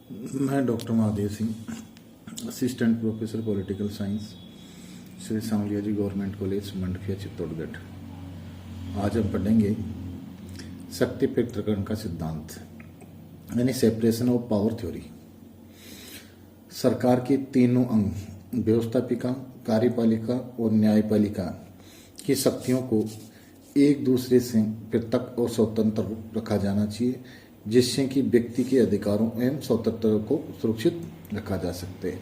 मैं doctor Mahadev Singh, assistant professor political science, Shri Sanwaliya ji government college Mandphiya Chittorgarh. आज हम पढ़ेंगे शक्ति पृथक्करण का सिद्धांत यानी सेपरेशन ऑफ पावर थ्योरी। सरकार के तीनों अंग व्यवस्थापिका, कार्यपालिका और न्यायपालिका की शक्तियों को एक दूसरे से पृथक और स्वतंत्र रखा जाना चाहिए, जिससे कि व्यक्ति के अधिकारों एवं स्वतंत्रता को सुरक्षित रखा जा सकते हैं।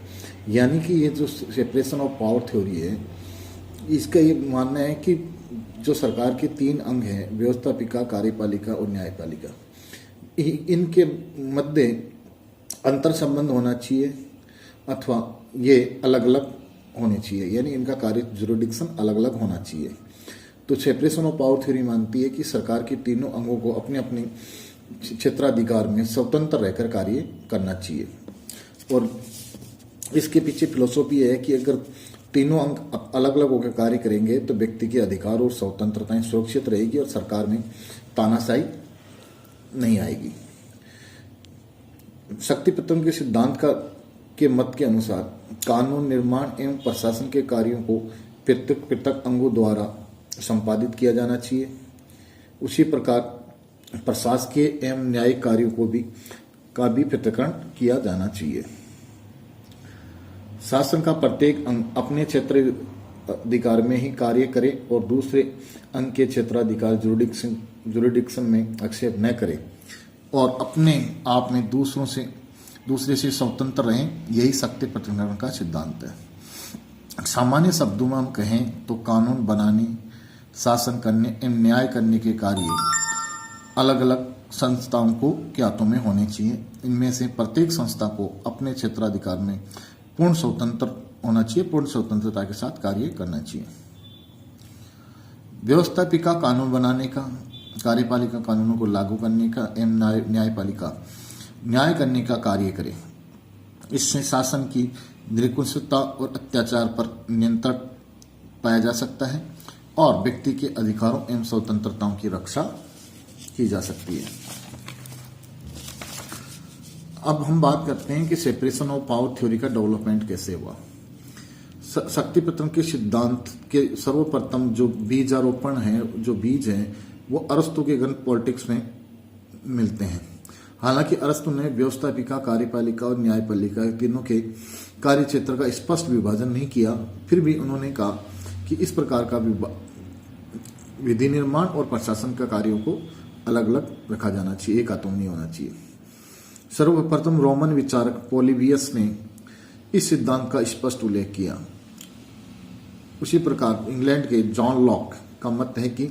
यानी कि ये जो सेपरेशन ऑफ पावर थ्योरी है, इसका ये मानना है कि जो सरकार के तीन अंग हैं व्यवस्थापिका, कार्यपालिका और न्यायपालिका, इनके मध्य अंतर संबंध होना चाहिए अथवा ये अलग अलग होने चाहिए, यानी इनका कार्य जुरिडिक्शन अलग अलग होना चाहिए। तो सेपरेशन ऑफ पावर थ्योरी मानती है कि सरकार के तीनों अंगों को अपने अपने क्षेत्राधिकार में स्वतंत्र रहकर कार्य करना चाहिए। और इसके पीछे फिलोसॉफी है कि अगर तीनों अंग अलग अलग होकर कार्य करेंगे तो व्यक्ति के अधिकार और स्वतंत्रताएं सुरक्षित रहेगी और सरकार में तानाशाही नहीं आएगी। शक्ति पृथक्करण के सिद्धांत के मत के अनुसार कानून निर्माण एवं प्रशासन के कार्यों को पृथक पृथक अंगों द्वारा संपादित किया जाना चाहिए। उसी प्रकार प्रशासकीय एवं न्यायिक कार्यों को भी पृथक्करण किया जाना चाहिए। शासन का प्रत्येक अंग अपने क्षेत्र अधिकार में ही कार्य करे और दूसरे अंग के क्षेत्राधिकार जुरिडिक्शन में हस्तक्षेप न करे और अपने आप में दूसरे से स्वतंत्र रहें, यही शक्ति पृथक्करण का सिद्धांत है। सामान्य शब्दों में हम कहें तो कानून बनाने, शासन करने एवं न्याय करने के कार्य अलग अलग संस्थाओं के हाथों में होने चाहिए। इनमें से प्रत्येक संस्था को अपने क्षेत्राधिकार में पूर्ण स्वतंत्र होना चाहिए, पूर्ण स्वतंत्रता के साथ कार्य करना चाहिए। व्यवस्थापिका कानून बनाने का, कार्यपालिका कानूनों को लागू करने का एवं न्यायपालिका न्याय करने का कार्य करे। इससे शासन की निरंकुशता और अत्याचार पर नियंत्रण पाया जा सकता है और व्यक्ति के अधिकारों एवं स्वतंत्रताओं की रक्षा की जा सकती है। अब हम बात करते हैं कि सेपरेशन ऑफ पावर थ्योरी का डेवलपमेंट कैसे हुआ। शक्ति पृथक्करण के सिद्धांत के सर्वप्रथम जो बीजारोपण है, जो बीज हैं, वो अरस्तु के ग्रंथ पॉलिटिक्स में मिलते हैं। हालांकि अरस्तु ने व्यवस्थापिका, कार्यपालिका और न्यायपालिका तीनों के कार्य क्षेत्र का स्पष्ट विभाजन नहीं किया, फिर भी उन्होंने कहा कि इस प्रकार का विधि निर्माण और प्रशासन का कार्यों को अलग अलग रखा जाना चाहिए, एक हाथों नहीं होना चाहिए। सर्वप्रथम रोमन विचारक पॉलीबियस ने इस सिद्धांत का स्पष्ट उल्लेख किया। उसी प्रकार इंग्लैंड के जॉन लॉक का मत है कि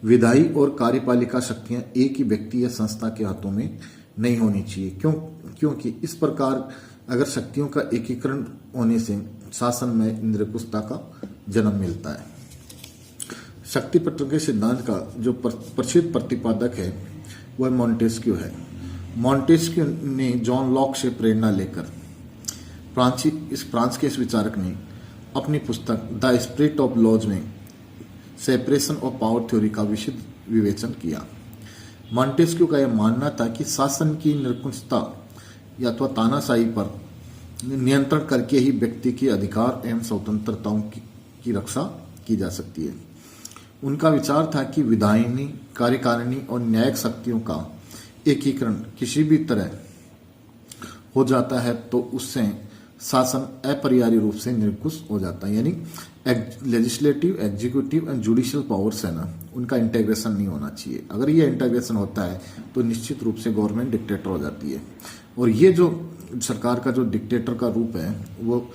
विधायी और कार्यपालिका शक्तियां एक ही व्यक्ति या संस्था के हाथों में नहीं होनी चाहिए, क्योंकि इस प्रकार अगर शक्तियों का एकीकरण होने से शासन में निरंकुशता का जन्म मिलता है। शक्ति पृथक्करण के सिद्धांत का जो प्रसिद्ध प्रतिपादक है वह मॉन्टेस्क्यू है। मॉन्टेस्क्यू ने जॉन लॉक से प्रेरणा लेकर फ्रांस के इस विचारक ने अपनी पुस्तक द स्पिरिट ऑफ लॉज में सेपरेशन ऑफ पावर थ्योरी का विशद विवेचन किया। मॉन्टेस्क्यू का यह मानना था कि शासन की निरंकुशता या तो तानाशाही पर नियंत्रण करके ही व्यक्ति के अधिकार एवं स्वतंत्रताओं की रक्षा की जा सकती है। उनका विचार था कि विधायिनी, कार्यकारिणी और न्यायिक शक्तियों का एकीकरण किसी भी तरह हो जाता है तो उससे शासन अपरिहार्य रूप से निरंकुश हो जाता है, यानी legislative, executive and judicial powers है ना, उनका इंटीग्रेशन नहीं होना चाहिए। अगर ये इंटीग्रेशन होता है तो निश्चित रूप से गवर्नमेंट डिक्टेटर हो जाती है और ये जो सरकार का जो डिक्टेटर का रूप है वो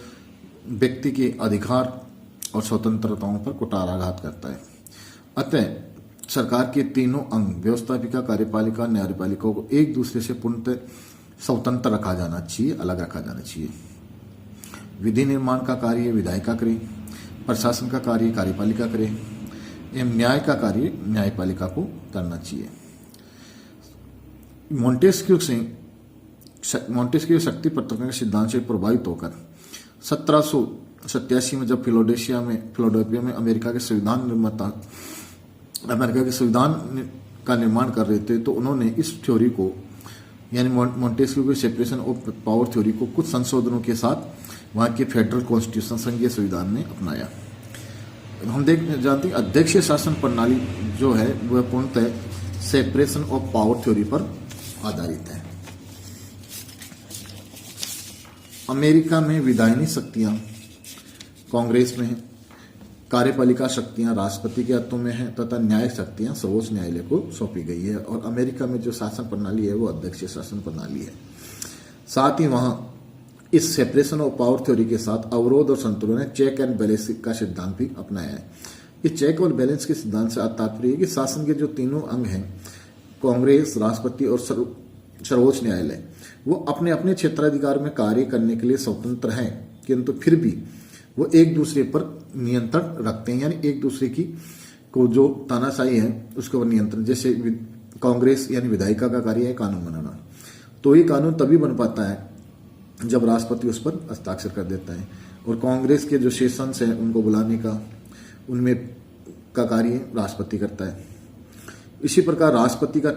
व्यक्ति के अधिकार और स्वतंत्रताओं पर कुठाराघात करता है। अतः सरकार के तीनों अंग व्यवस्थापिका, कार्यपालिका, न्यायपालिका को एक दूसरे से पूर्णतः स्वतंत्र रखा जाना चाहिए, अलग रखा जाना चाहिए। विधि निर्माण का कार्य विधायिका करे, प्रशासन का कार्य कार्यपालिका करे एवं न्याय का कार्य न्यायपालिका को करना चाहिए। मॉन्टेस्क्यू शक्ति पृथक्करण के सिद्धांत से प्रभावित होकर 1787 में जब फिलाडेल्फिया में अमेरिका के संविधान का निर्माण कर रहे थे तो उन्होंने इस थ्योरी को यानी मॉन्टेस्क्यू के सेपरेशन ऑफ पावर थ्योरी को कुछ संशोधनों के साथ वहां के फेडरल कॉन्स्टिट्यूशन संघीय संविधान ने अपनाया। हम जानते हैं अध्यक्षीय शासन प्रणाली जो है वह पूर्णतः सेपरेशन ऑफ पावर थ्योरी पर आधारित है। अमेरिका में विधायनी शक्तियां कांग्रेस में हैं, कार्यपालिका शक्तियां राष्ट्रपति के हाथों में हैं तथा न्यायिक शक्तियां सर्वोच्च न्यायालय को सौंपी गई है। और अमेरिका में जो शासन प्रणाली है वो अध्यक्षीय शासन प्रणाली है। साथ ही वहां इस सेपरेशन ऑफ पावर थ्योरी के साथ अवरोध और संतुलन है चेक एंड बैलेंस का सिद्धांत भी अपनाया है। इस चेक और बैलेंस के सिद्धांत से तात्पर्य है कि शासन के जो तीनों अंग हैं कांग्रेस, राष्ट्रपति और सर्वोच्च न्यायालय वो अपने अपने क्षेत्राधिकार में कार्य करने के लिए स्वतंत्र हैं, किंतु फिर भी वो एक दूसरे पर नियंत्रण रखते हैं। यानी एक दूसरे की को जो तानाशाही है उसके ऊपर नियंत्रण। जैसे कांग्रेस यानी विधायिका का कार्य है कानून बनाना, तो ये कानून तभी बन पाता है जब राष्ट्रपति उस पर हस्ताक्षर कर देता है। और कांग्रेस के जो सेशंस हैं उनको बुलाने का उनमें का कार्य राष्ट्रपति करता है। इसी प्रकार राष्ट्रपति का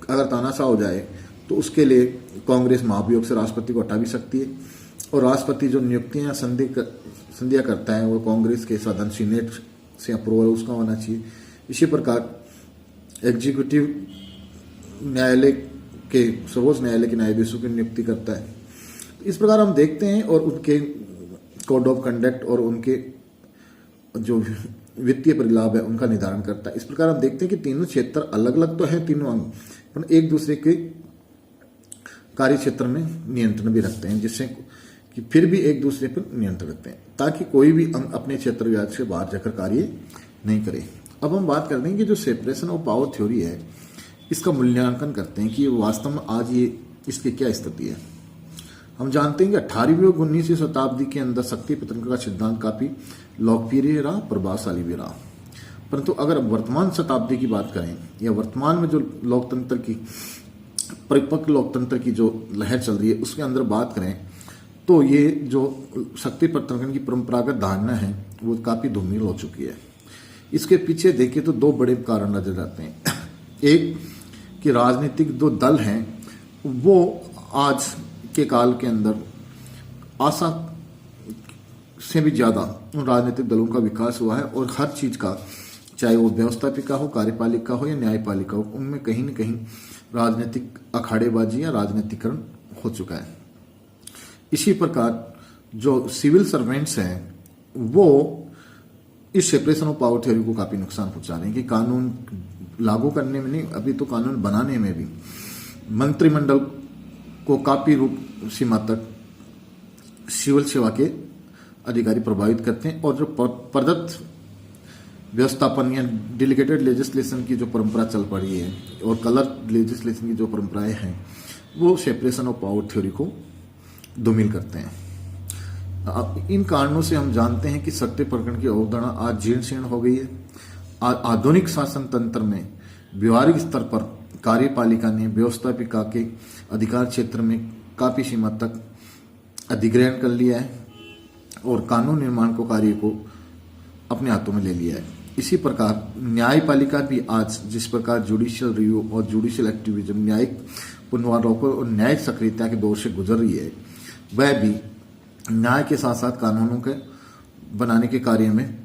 अगर तानाशाह हो जाए तो उसके लिए कांग्रेस महाभियोग से राष्ट्रपति को हटा भी सकती है। और राष्ट्रपति जो नियुक्तियां संध्या करता है वो कांग्रेस के सदन सीनेट से अप्रूवल उसका होना चाहिए। इसी प्रकार एग्जीक्यूटिव न्यायालय के सर्वोच्च न्यायालय के न्यायाधीशों की नियुक्ति करता है। इस प्रकार हम देखते हैं और उनके कोड ऑफ कंडक्ट और उनके जो वित्तीय परिलाभ है उनका निर्धारण करता है। इस प्रकार हम देखते हैं कि तीनों क्षेत्र अलग अलग तो है तीनों अंग, पर एक दूसरे के कार्य क्षेत्र में नियंत्रण भी रखते हैं, जिससे कि फिर भी एक दूसरे पर नियंत्रण रखते हैं ताकि कोई भी अंग अपने क्षेत्र व्याप्ति से बाहर जाकर कार्य नहीं करे। अब हम बात करते हैं कि जो सेपरेशन ऑफ पावर थ्योरी है इसका मूल्यांकन करते हैं कि वास्तव में आज ये इसकी क्या स्थिति है। हम जानते हैं कि 18वीं और 19वीं शताब्दी के अंदर शक्ति प्रतिक्रिया का सिद्धांत काफी लोकप्रिय रहा, प्रभावशाली भी रहा। परंतु अगर वर्तमान शताब्दी की बात करें या वर्तमान में जो लोकतंत्र की परिपक्व लोकतंत्र की जो लहर चल रही है उसके अंदर बात करें तो ये जो शक्ति प्रतिक्रिया की परंपरागत धारणा है वो काफी धूमिल हो चुकी है। इसके पीछे देखें तो दो बड़े कारण नजर आते हैं। एक कि राजनीतिक जो दल हैं वो आज के काल के अंदर आशा से भी ज्यादा उन राजनीतिक दलों का विकास हुआ है और हर चीज का चाहे वो व्यवस्थापिका हो, कार्यपालिका हो या न्यायपालिका हो, उनमें कहीं न कहीं राजनीतिक अखाड़ेबाजी या राजनीतिकरण हो चुका है। इसी प्रकार जो सिविल सर्वेंट्स हैं वो इस सेपरेशन ऑफ पावर थ्योरी को काफी नुकसान पहुंचा रहे हैं कि कानून लागू करने में नहीं, अभी तो कानून बनाने में भी मंत्रिमंडल को काफी रूप सीमा तक सिविल सेवा के अधिकारी प्रभावित करते हैं। और जो प्रदत्त व्यवस्थापन या डेलीगेटेड लेजिस्लेशन की जो परंपरा चल पड़ी है और कलर लेजिस्लेशन की जो परंपराएं हैं वो सेपरेशन ऑफ पावर थ्योरी को धूमिल करते हैं। इन कारणों से हम जानते हैं कि शक्ति प्रकरण की अवधारणा आज जीर्ण शीर्ण हो गई है। आधुनिक शासन तंत्र में व्यवहारिक स्तर पर कार्यपालिका ने व्यवस्थापिका के अधिकार क्षेत्र में काफी सीमा तक अधिग्रहण कर लिया है और कानून निर्माण को कार्य को अपने हाथों में ले लिया है। इसी प्रकार न्यायपालिका भी आज जिस प्रकार जुडिशियल रिव्यू और जुडिशियल एक्टिविज्म न्यायिक पुनरावलोकन और न्यायिक सक्रियता के दौर से गुजर रही है, वह भी न्याय के साथ साथ कानूनों के बनाने के कार्य में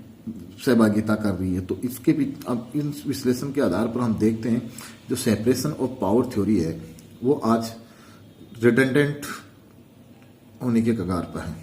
सहभागिता कर रही है। तो इसके भी अब इन विश्लेषण के आधार पर हम देखते हैं जो सेपरेशन ऑफ पावर थ्योरी है वो आज रिडंडेंट होने के कगार पर है।